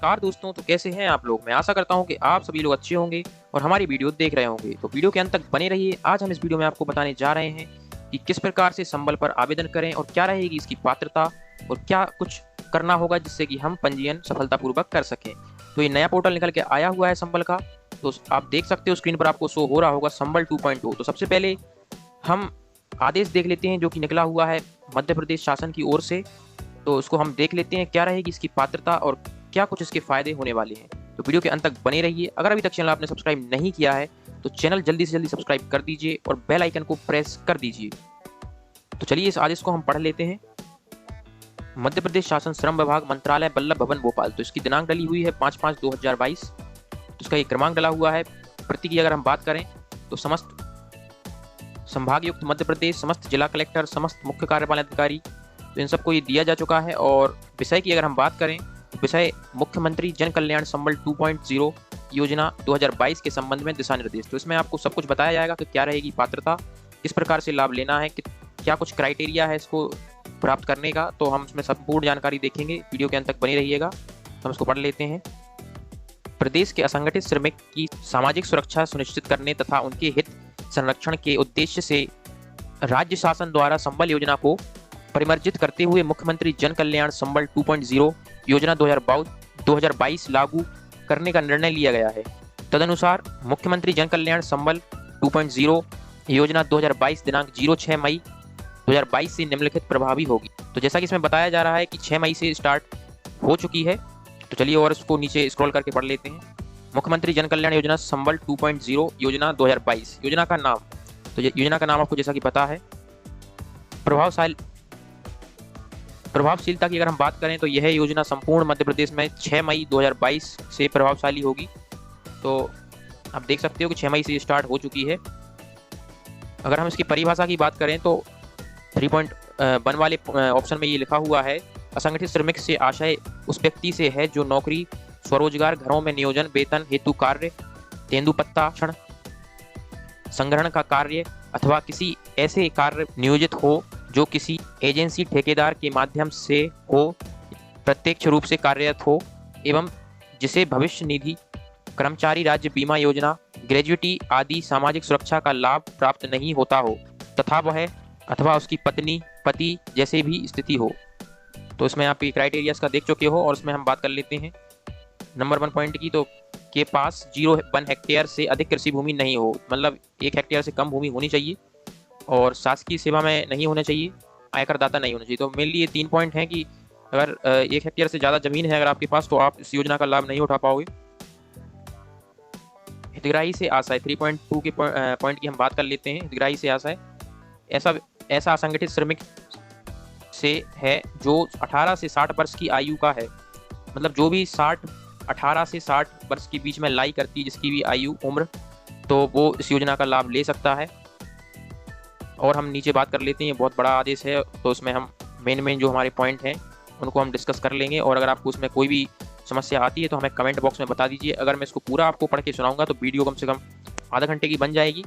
नमस्कार दोस्तों, तो कैसे हैं आप लोग। मैं आशा करता हूं कि आप सभी लोग अच्छे होंगे और हमारी वीडियो देख रहे होंगे। तो वीडियो के अंत तक बने रहिए। आज हम इस वीडियो में आपको बताने जा रहे हैं कि किस प्रकार से संबल पर आवेदन करें और क्या रहेगी इसकी पात्रता और क्या कुछ करना होगा जिससे कि हम पंजीयन सफलतापूर्वक कर सकें। तो ये नया पोर्टल निकल के आया हुआ है संबल का। तो आप देख सकते हो स्क्रीन पर आपको शो हो रहा होगा संबल 2.0। तो सबसे पहले हम आदेश देख लेते हैं जो कि निकला हुआ है मध्य प्रदेश शासन की ओर से। तो उसको हम देख लेते हैं क्या रहेगी इसकी पात्रता और क्या कुछ इसके फायदे होने वाले हैं। तो वीडियो के अंत तक बने रहिए। अगर अभी तक चैनल आपने सब्सक्राइब नहीं किया है तो चैनल जल्दी से जल्दी सब्सक्राइब कर दीजिए और बेल आइकन को प्रेस कर दीजिए। तो चलिए इस आदेश को हम पढ़ लेते हैं। मध्य प्रदेश शासन श्रम विभाग मंत्रालय वल्लभ भवन भोपाल। तो इसकी दिनांक डली हुई है 5/5/2022। तो इसका ये क्रमांक डला हुआ है। प्रति की अगर हम बात करें तो समस्त संभागयुक्त मध्य प्रदेश, समस्त जिला कलेक्टर, समस्त मुख्य कार्यपालन अधिकारी, तो इन सबको ये दिया जा चुका है। और विषय की अगर हम बात करें तो विषय मुख्यमंत्री जन कल्याण संबल 2.0 योजना 2022 के संबंध में दिशा निर्देश। तो इसमें आपको सब कुछ बताया जाएगा कि क्या रहेगी पात्रता, किस प्रकार से लाभ लेना है, क्या कुछ क्राइटेरिया है इसको प्राप्त करने का। तो हम इसमें संपूर्ण जानकारी देखेंगे। वीडियो के अंत तक बनी रहिएगा। हम इसको पढ़ लेते हैं। प्रदेश के असंगठित श्रमिक की सामाजिक सुरक्षा सुनिश्चित करने तथा उनके हित संरक्षण के उद्देश्य से राज्य शासन द्वारा संबल योजना को परिमार्जित करते हुए मुख्यमंत्री जन कल्याण संबल 2.0 योजना 2022 लागू करने का निर्णय लिया गया है। तदनुसार मुख्यमंत्री जन कल्याण संबल 2.0 योजना 2022 दिनांक 06 मई 2022 से निम्नलिखित प्रभावी होगी। तो जैसा कि इसमें बताया जा रहा है कि 6 मई से स्टार्ट हो चुकी है। तो चलिए और इसको नीचे स्क्रॉल करके पढ़ लेते हैं। मुख्यमंत्री जन कल्याण योजना संबल 2.0 योजना 2022। योजना का नाम, तो योजना का नाम आपको जैसा कि पता है। प्रभावशीलता की अगर हम बात करें तो यह योजना संपूर्ण मध्य प्रदेश में 6 मई 2022 से प्रभावशाली होगी। तो आप देख सकते हो कि 6 मई से स्टार्ट हो चुकी है। अगर हम इसकी परिभाषा की बात करें तो 3.1 वाले ऑप्शन में ये लिखा हुआ है, असंगठित श्रमिक से आशय उस व्यक्ति से है जो नौकरी, स्वरोजगार, घरों में नियोजन, वेतन हेतु कार्य, तेंदुपत्ता संग्रहण का कार्य अथवा किसी ऐसे कार्य नियोजित हो जो किसी एजेंसी ठेकेदार के माध्यम से हो, प्रत्यक्ष रूप से कार्यरत हो एवं जिसे भविष्य निधि, कर्मचारी राज्य बीमा योजना, ग्रेजुइटी आदि सामाजिक सुरक्षा का लाभ प्राप्त नहीं होता हो तथा वह अथवा उसकी पत्नी, पति जैसे भी स्थिति हो। तो इसमें आप क्राइटेरियाज का देख चुके हो और इसमें हम बात कर लेते हैं नंबर 1 पॉइंट की। तो के पास 0.1 हेक्टेयर से अधिक कृषि भूमि नहीं हो, मतलब 1 हेक्टेयर से कम भूमि होनी चाहिए और शासकीय सेवा में नहीं होना चाहिए, आयकरदाता नहीं होना चाहिए। तो मेनली ये 3 पॉइंट हैं कि अगर 1 हेक्टेयर से ज़्यादा जमीन है अगर आपके पास तो आप इस योजना का लाभ नहीं उठा पाओगे। हितग्राही से आशय 3.2 के पॉइंट की हम बात कर लेते हैं। हितग्राही से आशय ऐसा असंगठित श्रमिक से है जो 18 से 60 वर्ष की आयु का है, मतलब जो भी 18 से 60 वर्ष के बीच में लाई करती है, जिसकी भी आयु उम्र, तो वो इस योजना का लाभ ले सकता है। और हम नीचे बात कर लेते हैं, बहुत बड़ा आदेश है तो उसमें हम मेन जो हमारे पॉइंट हैं उनको हम डिस्कस कर लेंगे। और अगर आपको उसमें कोई भी समस्या आती है तो हमें कमेंट बॉक्स में बता दीजिए। अगर मैं इसको पूरा आपको पढ़ के सुनाऊंगा तो वीडियो कम से कम आधा घंटे की बन जाएगी,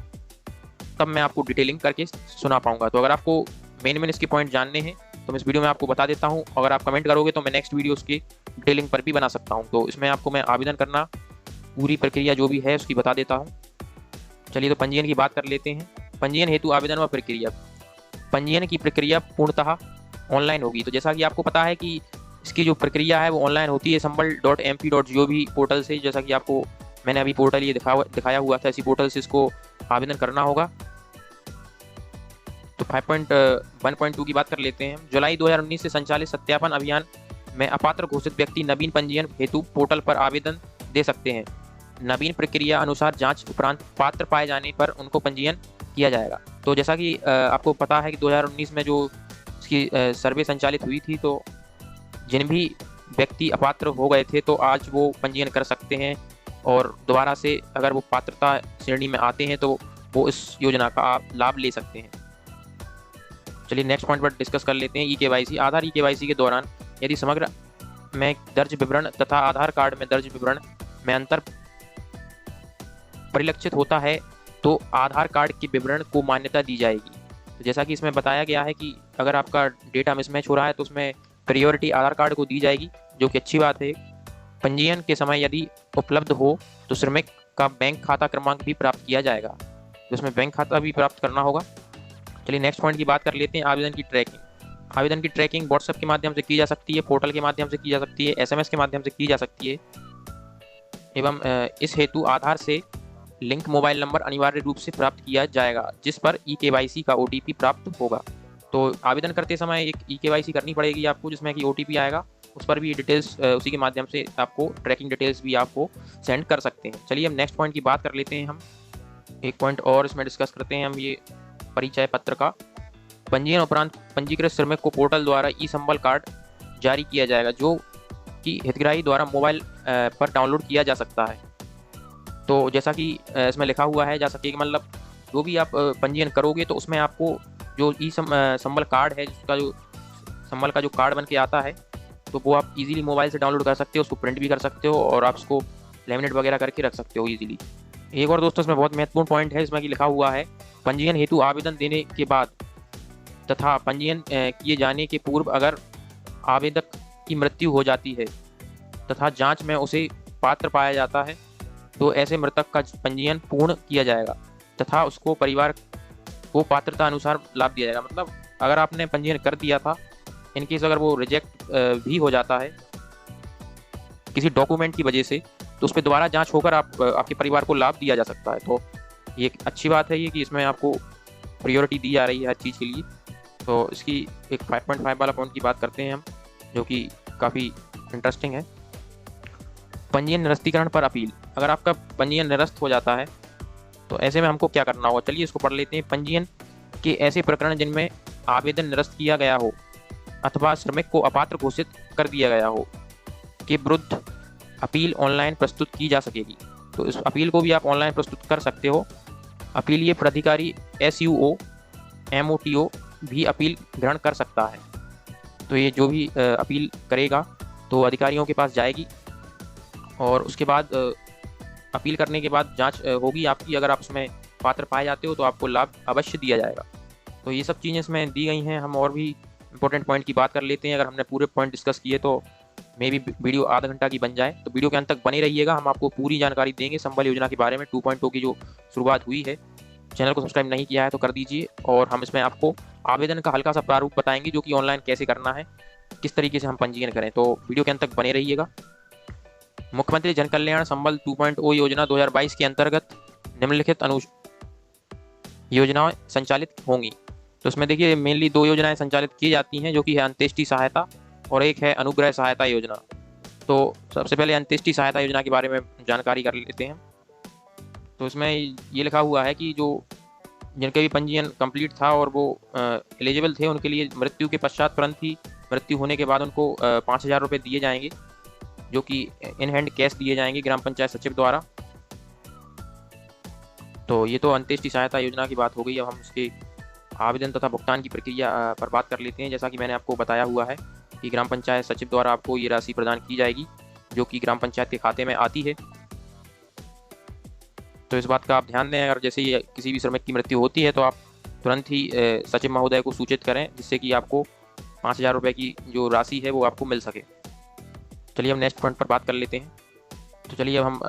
तब मैं आपको डिटेलिंग करके सुना पाऊंगा। तो अगर आपको मेन इसके पॉइंट जानने हैं तो मैं इस वीडियो में आपको बता देता हूँ। अगर आप कमेंट करोगे तो मैं नेक्स्ट वीडियो उसकी डिटेलिंग पर भी बना सकता हूँ। तो इसमें आपको मैं आवेदन करना पूरी प्रक्रिया जो भी है उसकी बता देता हूँ। चलिए तो पंजीयन की बात कर लेते हैं। पंजीयन हेतु आवेदन व प्रक्रिया। पंजीयन की प्रक्रिया पूर्णतः ऑनलाइन होगी। तो जैसा कि आपको पता है कि इसकी जो प्रक्रिया है वो ऑनलाइन होती है संबल.mp.gov पोर्टल से। जैसा कि आपको मैंने अभी पोर्टल ये दिखाया हुआ था, इसी पोर्टल से इसको आवेदन करना होगा। तो 5.1.2 की बात कर लेते हैं। जुलाई 2019 से संचालित सत्यापन अभियान में अपात्र घोषित व्यक्ति नवीन पंजीयन हेतु पोर्टल पर आवेदन दे सकते हैं। नवीन प्रक्रिया अनुसार जांच उपरांत पात्र पाए जाने पर उनको पंजीयन किया जाएगा। तो जैसा कि आपको पता है कि 2019 में जो इसकी सर्वे संचालित हुई थी, तो जिन भी व्यक्ति अपात्र हो गए थे तो आज वो पंजीयन कर सकते हैं और दोबारा से अगर वो पात्रता श्रेणी में आते हैं तो वो इस योजना का लाभ ले सकते हैं। चलिए नेक्स्ट पॉइंट पर डिस्कस कर लेते हैं। ई-केवाईसी। आधार ई-केवाईसी के दौरान यदि समग्र में दर्ज विवरण तथा आधार कार्ड में दर्ज विवरण में अंतर परिलक्षित होता है तो आधार कार्ड के विवरण को मान्यता दी जाएगी। तो जैसा कि इसमें बताया गया है कि अगर आपका डेटा मिसमैच हो रहा है तो उसमें प्रायोरिटी आधार कार्ड को दी जाएगी, जो कि अच्छी बात है। पंजीयन के समय यदि उपलब्ध हो तो श्रमिक का बैंक खाता क्रमांक भी प्राप्त किया जाएगा, तो इसमें बैंक खाता भी प्राप्त करना होगा। चलिए नेक्स्ट पॉइंट की बात कर लेते हैं, आवेदन की ट्रैकिंग। आवेदन की ट्रैकिंग व्हाट्सएप के माध्यम से की जा सकती है, पोर्टल के माध्यम से की जा सकती है, SMS के माध्यम से की जा सकती है एवं इस हेतु आधार से लिंक मोबाइल नंबर अनिवार्य रूप से प्राप्त किया जाएगा, जिस पर KYC का OTP प्राप्त होगा। तो आवेदन करते समय एक KYC करनी पड़ेगी आपको, जिसमें कि OTP आएगा, उस पर भी डिटेल्स उसी के माध्यम से आपको ट्रैकिंग डिटेल्स भी आपको सेंड कर सकते हैं। चलिए अब नेक्स्ट पॉइंट की बात कर लेते हैं हम। एक पॉइंट और इसमें डिस्कस करते हैं हम, ये परिचय पत्र का। पंजीयन उपरांत पंजीकृत श्रमिक को पोर्टल द्वारा संबल कार्ड जारी किया जाएगा, जो कि हितग्राही द्वारा मोबाइल पर डाउनलोड किया जा सकता है। तो जैसा कि इसमें लिखा हुआ है जा सके, मतलब जो भी आप पंजीयन करोगे तो उसमें आपको जो संबल कार्ड है, जिसका जो संबल का जो कार्ड बन के आता है, तो वो आप इजीली मोबाइल से डाउनलोड कर सकते हो, उसको प्रिंट भी कर सकते हो और आप उसको लेमिनेट वगैरह करके रख सकते हो इजीली। एक और दोस्तों इसमें बहुत महत्वपूर्ण पॉइंट है, इसमें कि लिखा हुआ है पंजीयन हेतु आवेदन देने के बाद तथा पंजीयन किए जाने के पूर्व अगर आवेदक की मृत्यु हो जाती है तथा जांच में उसे पात्र पाया जाता है, तो ऐसे मृतक का पंजीयन पूर्ण किया जाएगा तथा उसको परिवार को पात्रता अनुसार लाभ दिया जाएगा। मतलब अगर आपने पंजीयन कर दिया था, इनकेस अगर वो रिजेक्ट भी हो जाता है किसी डॉक्यूमेंट की वजह से, तो उस पर दोबारा जांच होकर आपके परिवार को लाभ दिया जा सकता है। तो ये एक अच्छी बात है ये कि इसमें आपको प्रायोरिटी दी जा रही है हर चीज़ के लिए। तो इसकी एक 5.5 वाला पॉइंट की बात करते हैं हम, जो कि काफ़ी इंटरेस्टिंग है। पंजीयन निरस्तीकरण पर अपील। अगर आपका पंजीयन निरस्त हो जाता है तो ऐसे में हमको क्या करना होगा, चलिए इसको पढ़ लेते हैं। पंजीयन के ऐसे प्रकरण जिनमें आवेदन निरस्त किया गया हो अथवा श्रमिक को अपात्र घोषित कर दिया गया हो के विरुद्ध अपील ऑनलाइन प्रस्तुत की जा सकेगी। तो इस अपील को भी आप ऑनलाइन प्रस्तुत कर सकते हो। अपीलीय प्राधिकारी SUO MOTO भी अपील ग्रहण कर सकता है। तो ये जो भी अपील करेगा तो अधिकारियों के पास जाएगी और उसके बाद अपील करने के बाद जांच होगी आपकी। अगर आप उसमें पात्र पाए जाते हो तो आपको लाभ अवश्य दिया जाएगा। तो ये सब चीज़ें इसमें दी गई हैं। हम और भी इंपॉर्टेंट पॉइंट की बात कर लेते हैं। अगर हमने पूरे पॉइंट डिस्कस किए तो मे भी वीडियो आधा घंटा की बन जाए, तो वीडियो के अंत तक बने रहिएगा। हम आपको पूरी जानकारी देंगे संबल योजना के बारे में। 2.0 की जो शुरुआत हुई है, चैनल को सब्सक्राइब नहीं किया है तो कर दीजिए। और हम इसमें आपको आवेदन का हल्का सा प्रारूप बताएंगे, जो कि ऑनलाइन कैसे करना है, किस तरीके से हम पंजीयन करें। तो वीडियो के अंत तक बने रहिएगा। मुख्यमंत्री जन कल्याण संबल 2.0 योजना 2022 के अंतर्गत निम्नलिखित योजनाएं संचालित होंगी। तो इसमें देखिए मेनली 2 योजनाएं संचालित की जाती हैं, जो कि है अंत्येष्टि सहायता और एक है अनुग्रह सहायता योजना। तो सबसे पहले अंत्येष्टि सहायता योजना के बारे में जानकारी कर लेते हैं। तो इसमें ये लिखा हुआ है कि जो जिनके भी पंजीयन कंप्लीट था और वो एलिजिबल थे, उनके लिए मृत्यु के पश्चात तुरंत ही मृत्यु होने के बाद उनको 5,000 रुपये दिए जाएंगे, जो कि इन हैंड कैश दिए जाएंगे ग्राम पंचायत सचिव द्वारा। तो ये तो अंत्येष्टि सहायता योजना की बात हो गई। अब हम उसके आवेदन तथा भुगतान की प्रक्रिया पर बात कर लेते हैं। जैसा कि मैंने आपको बताया हुआ है कि ग्राम पंचायत सचिव द्वारा आपको ये राशि प्रदान की जाएगी, जो कि ग्राम पंचायत के खाते में आती है। तो इस बात का आप ध्यान दें, अगर जैसे ही किसी भी श्रमिक की मृत्यु होती है तो आप तुरंत ही सचिव महोदय को सूचित करें, जिससे कि आपको 5,000 रुपये की जो राशि है वो आपको मिल सके। चलिए हम नेक्स्ट पॉइंट पर बात कर लेते हैं। तो चलिए अब हम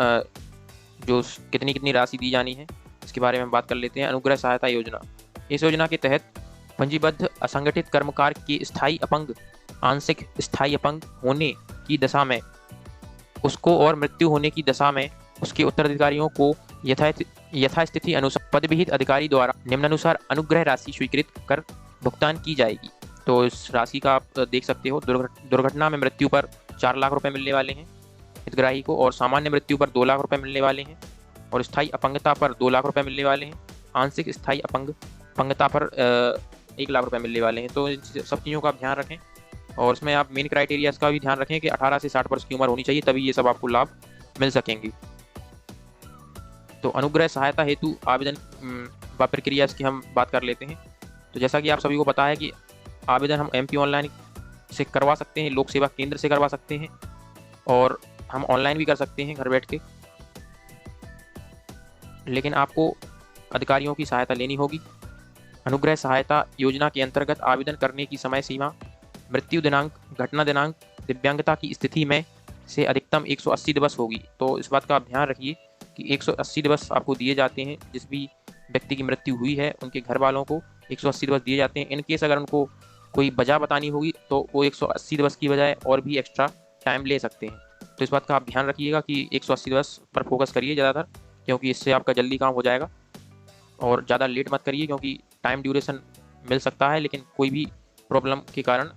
जो कितनी राशि दी जानी है इसके बारे में बात कर लेते हैं। अनुग्रह सहायता योजना। इस योजना के तहत पंजीबद्ध असंगठित कर्मकार के स्थायी अपंग, आंशिक स्थायी अपंग होने की दशा में उसको और मृत्यु होने की दशा में उसके उत्तराधिकारियों को यथास्थिति अनुसार पदविहित अधिकारी द्वारा निम्नानुसार अनुग्रह राशि स्वीकृत कर भुगतान की जाएगी। तो इस राशि का आप देख सकते हो। दुर्घटना में मृत्यु पर 4 लाख रुपए मिलने वाले हैं हितग्राही को, और सामान्य मृत्यु पर 2 लाख रुपए मिलने वाले हैं, और स्थायी अपंगता पर 2 लाख रुपए मिलने वाले हैं, आंशिक स्थायी अपंगता पर 1 लाख रुपए मिलने वाले हैं। तो इन सब चीज़ों का आप ध्यान रखें, और इसमें आप मेन क्राइटेरिया का भी ध्यान रखें कि 18 से 60 वर्ष की उम्र होनी चाहिए, तभी ये सब आपको लाभ मिल सकेंगे। तो अनुग्रह सहायता हेतु आवेदन व प्रक्रिया इसकी हम बात कर लेते हैं। तो जैसा कि आप सभी को पता है कि आवेदन हम MP ऑनलाइन से करवा सकते हैं, लोक सेवा केंद्र से करवा सकते हैं, और हम ऑनलाइन भी कर सकते हैं घर बैठ के। लेकिन आपको अधिकारियों की सहायता लेनी होगी। अनुग्रह सहायता योजना के अंतर्गत आवेदन करने की समय सीमा मृत्यु दिनांक, घटना दिनांक, दिव्यांगता की स्थिति में से अधिकतम 180 दिवस होगी। तो इस बात का आप ध्यान रखिए कि 180 दिवस आपको दिए जाते हैं। जिस भी व्यक्ति की मृत्यु हुई है उनके घर वालों को 180 दिवस दिए जाते हैं। इन केस अगर उनको कोई वजह बतानी होगी तो वो 180 दिवस की बजाय और भी एक्स्ट्रा टाइम ले सकते हैं। तो इस बात का आप ध्यान रखिएगा कि 180 दिवस पर फोकस करिए ज़्यादातर, क्योंकि इससे आपका जल्दी काम हो जाएगा। और ज़्यादा लेट मत करिए, क्योंकि टाइम ड्यूरेशन मिल सकता है लेकिन कोई भी प्रॉब्लम के कारण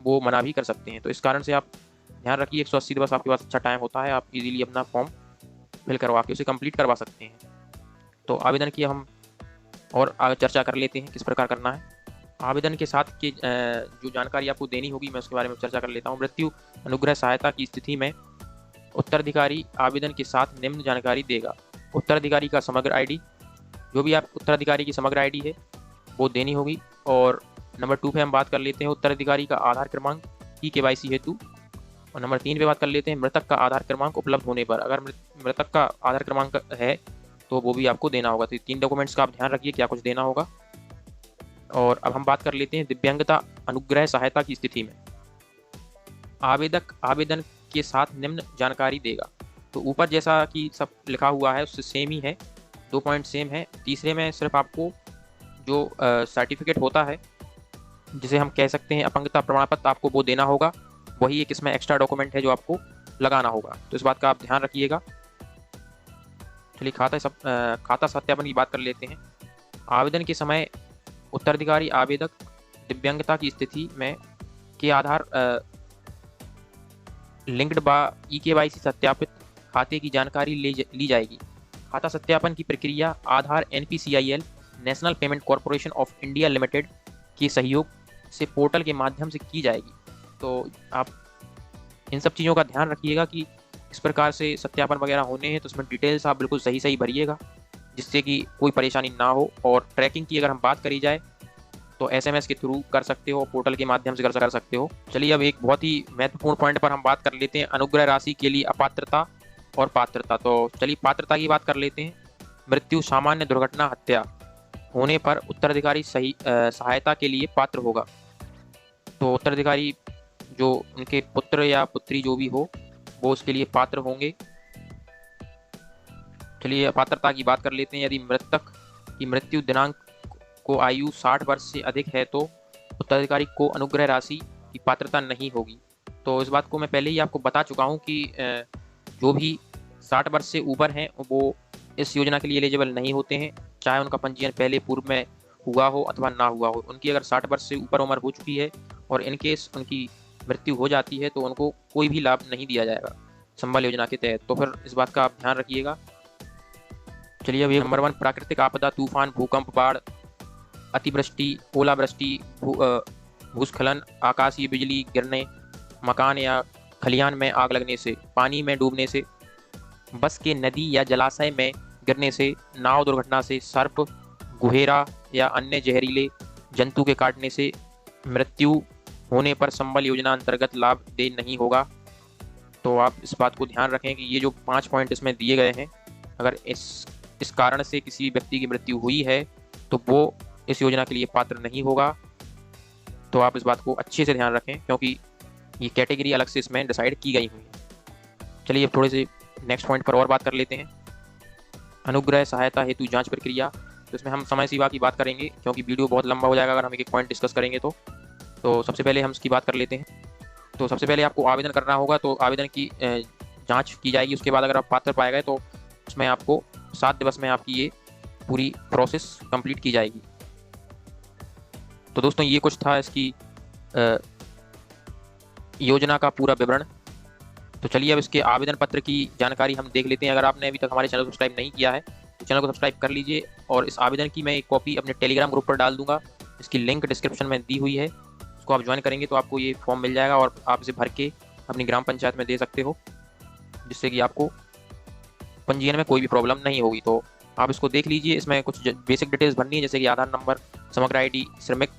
वो मना भी कर सकते हैं। तो इस कारण से आप ध्यान रखिए 180 दिवस आपके पास अच्छा टाइम होता है, आप इजीली अपना फॉर्म फिल करवा के उसे कंप्लीट करवा सकते हैं। तो आवेदन की हम और आगे चर्चा कर लेते हैं किस प्रकार करना है। आवेदन के साथ की जो जानकारी आपको देनी होगी मैं उसके बारे में चर्चा कर लेता हूँ। मृत्यु अनुग्रह सहायता की स्थिति में उत्तराधिकारी आवेदन के साथ निम्न जानकारी देगा। उत्तराधिकारी का समग्र आईडी, जो भी आप उत्तराधिकारी की समग्र आईडी है वो देनी होगी। और नंबर 2 पे हम बात कर लेते हैं उत्तराधिकारी का आधार क्रमांक की केवाईसी हेतु। और नंबर 3 पे बात कर लेते हैं मृतक का आधार क्रमांक उपलब्ध होने पर। अगर मृतक का आधार क्रमांक है तो वो भी आपको देना होगा। तो 3 डॉक्यूमेंट्स का आप ध्यान रखिए क्या कुछ देना होगा। और अब हम बात कर लेते हैं दिव्यांगता अनुग्रह सहायता की स्थिति में। आवेदक आवेदन के साथ निम्न जानकारी देगा। तो ऊपर जैसा कि सब लिखा हुआ है उससे सेम ही है, 2 पॉइंट सेम है। तीसरे में सिर्फ आपको जो सर्टिफिकेट होता है जिसे हम कह सकते हैं अपंगता प्रमाण पत्र, आपको वो देना होगा। वही एक इसमें एक्स्ट्रा डॉक्यूमेंट है जो आपको लगाना होगा। तो इस बात का आप ध्यान रखिएगा। चलिए खाता सत्यापन की बात कर लेते हैं। आवेदन के समय उत्तराधिकारी आवेदक दिव्यांगता की स्थिति में के आधार लिंक्ड बा EKYC सत्यापित खाते की जानकारी ली जाएगी। खाता सत्यापन की प्रक्रिया आधार NPCIL national payment corporation of India limited के सहयोग से पोर्टल के माध्यम से की जाएगी। तो आप इन सब चीज़ों का ध्यान रखिएगा कि इस प्रकार से सत्यापन वगैरह होने हैं तो उसमें डिटेल्स आप बिल्कुल सही भरिएगा जिससे कि कोई परेशानी ना हो। और ट्रैकिंग की अगर हम बात करी जाए तो SMS के थ्रू कर सकते हो, पोर्टल के माध्यम से कर सकते हो। चलिए अब एक बहुत ही महत्वपूर्ण पॉइंट पर हम बात कर लेते हैं, अनुग्रह राशि के लिए अपात्रता और पात्रता। तो चलिए पात्रता की बात कर लेते हैं। मृत्यु, सामान्य दुर्घटना, हत्या होने पर उत्तराधिकारी सहायता के लिए पात्र होगा। तो उत्तराधिकारी जो उनके पुत्र या पुत्री जो भी हो वो उसके लिए पात्र होंगे। चलिए पात्रता की बात कर लेते हैं। यदि मृतक की मृत्यु दिनांक को आयु 60 वर्ष से अधिक है तो उत्तराधिकारी को अनुग्रह राशि की पात्रता नहीं होगी। तो इस बात को मैं पहले ही आपको बता चुका हूँ कि जो भी 60 वर्ष से ऊपर हैं वो इस योजना के लिए एलिजिबल नहीं होते हैं, चाहे उनका पंजीयन पहले पूर्व में हुआ हो अथवा ना हुआ हो। उनकी अगर 60 वर्ष से ऊपर उम्र हो चुकी है और इन केस उनकी मृत्यु हो जाती है तो उनको कोई भी लाभ नहीं दिया जाएगा संबल योजना के तहत। तो फिर इस बात का आप ध्यान रखिएगा। चलिए अब नंबर 1 प्राकृतिक आपदा, तूफान, भूकंप, बाढ़, अतिवृष्टि, ओलावृष्टि, भूस्खलन, आकाशीय बिजली गिरने, मकान या खलिहान में आग लगने से, पानी में डूबने से, बस के नदी या जलाशय में गिरने से, नाव दुर्घटना से, सर्प, गुहेरा या अन्य जहरीले जंतु के काटने से मृत्यु होने पर संबल योजना अंतर्गत लाभ दे नहीं होगा। तो आप इस बात को ध्यान रखें कि ये जो 5 पॉइंट इसमें दिए गए हैं, अगर इस कारण से किसी व्यक्ति की मृत्यु हुई है तो वो इस योजना के लिए पात्र नहीं होगा। तो आप इस बात को अच्छे से ध्यान रखें क्योंकि ये कैटेगरी अलग से इसमें डिसाइड की गई हुई है। चलिए अब थोड़े से नेक्स्ट पॉइंट पर और बात कर लेते हैं। अनुग्रह सहायता हेतु जांच प्रक्रिया। तो इसमें हम समय सीमा की बात करेंगे क्योंकि वीडियो बहुत लंबा हो जाएगा अगर हम एक पॉइंट डिस्कस करेंगे तो सबसे पहले हम इसकी बात कर लेते हैं। तो सबसे पहले आपको आवेदन करना होगा। तो आवेदन की जांच की जाएगी, उसके बाद अगर आप पात्र पाए गए तो उसमें आपको 7 दिवस में आपकी ये पूरी प्रोसेस कंप्लीट की जाएगी। तो दोस्तों ये कुछ था इसकी योजना का पूरा विवरण। तो चलिए अब इसके आवेदन पत्र की जानकारी हम देख लेते हैं। अगर आपने अभी तक हमारे चैनल को सब्सक्राइब नहीं किया है तो चैनल को सब्सक्राइब कर लीजिए। और इस आवेदन की मैं एक कॉपी अपने टेलीग्राम ग्रुप पर डाल दूंगा, इसकी लिंक डिस्क्रिप्शन में दी हुई है। उसको आप ज्वाइन करेंगे तो आपको ये फॉर्म मिल जाएगा और आप इसे भर के अपनी ग्राम पंचायत में दे सकते हो, जिससे कि आपको पंजीयन में कोई भी प्रॉब्लम नहीं होगी। तो आप इसको देख लीजिए। इसमें कुछ बेसिक डिटेल्स भरनी है जैसे कि आधार नंबर, समग्र ID, श्रमिक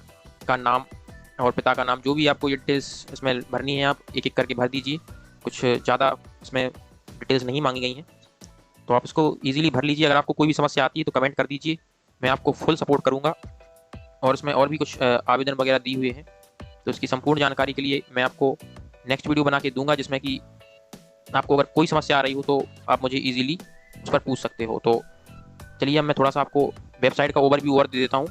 का नाम और पिता का नाम, जो भी आपको ये डिटेल्स इसमें भरनी है आप एक एक करके भर दीजिए। कुछ ज़्यादा इसमें डिटेल्स नहीं मांगी गई हैं तो आप इसको ईजिली भर लीजिए। अगर आपको कोई भी समस्या आती है तो कमेंट कर दीजिए, मैं आपको फुल सपोर्ट करूँगा। और इसमें और भी कुछ आवेदन वगैरह दी हुए हैं तो इसकी संपूर्ण जानकारी के लिए मैं आपको नेक्स्ट वीडियो बना के दूंगा जिसमें कि आपको अगर कोई समस्या आ रही हो तो आप मुझे ईजिली उस पर पूछ सकते हो। तो चलिए अब मैं थोड़ा सा आपको वेबसाइट का ओवरव्यू और दे देता हूँ।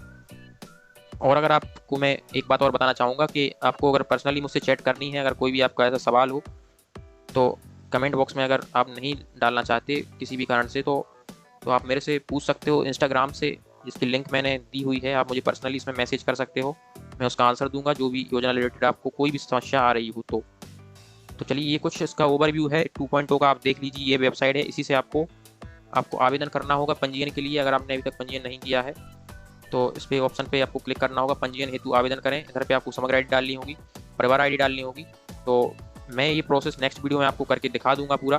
और अगर आपको मैं एक बात और बताना चाहूँगा कि आपको अगर पर्सनली मुझसे चैट करनी है, अगर कोई भी आपका ऐसा सवाल हो, तो कमेंट बॉक्स में अगर आप नहीं डालना चाहते किसी भी कारण से, तो आप मेरे से पूछ सकते हो इंस्टाग्राम से, जिसकी लिंक मैंने दी हुई है। आप मुझे पर्सनली इसमें मैसेज कर सकते हो, मैं उसका आंसर दूंगा, जो भी योजना रिलेटेड आपको कोई भी समस्या आ रही हो तो चलिए ये कुछ इसका ओवरव्यू है 2.0 का, आप देख लीजिए। ये वेबसाइट है, इसी से आपको आवेदन करना होगा पंजीयन के लिए। अगर आपने अभी तक पंजीयन नहीं किया है तो इस पे ऑप्शन पे आपको क्लिक करना होगा, पंजीयन हेतु आवेदन करें। इधर पे आपको समग्र आईडी डालनी होगी, परिवार आईडी डालनी होगी। तो मैं ये प्रोसेस नेक्स्ट वीडियो में आपको करके दिखा दूंगा पूरा,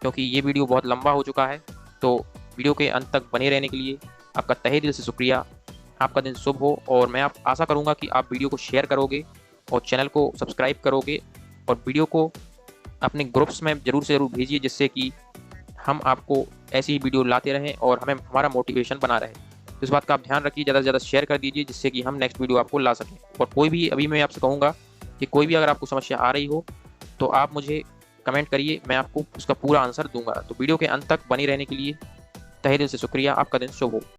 क्योंकि ये वीडियो बहुत लंबा हो चुका है। तो वीडियो के अंत तक बने रहने के लिए आपका तहे दिल से शुक्रिया। आपका दिन शुभ हो, और मैं आशा करूँगा कि आप वीडियो को शेयर करोगे और चैनल को सब्सक्राइब करोगे, और वीडियो को अपने ग्रुप्स में ज़रूर से ज़रूर भेजिए, जिससे कि हम आपको ऐसी वीडियो लाते रहें और हमें हमारा मोटिवेशन बना रहे। तो इस बात का आप ध्यान रखिए, ज़्यादा से ज़्यादा शेयर कर दीजिए, जिससे कि हम नेक्स्ट वीडियो आपको ला सकें। और कोई भी, अभी मैं आपसे कहूँगा कि कोई भी अगर आपको समस्या आ रही हो तो आप मुझे कमेंट करिए, मैं आपको उसका पूरा आंसर दूंगा। तो वीडियो के अंत तक बनी रहने के लिए तहे दिल से शुक्रिया। आपका दिन शुभ हो।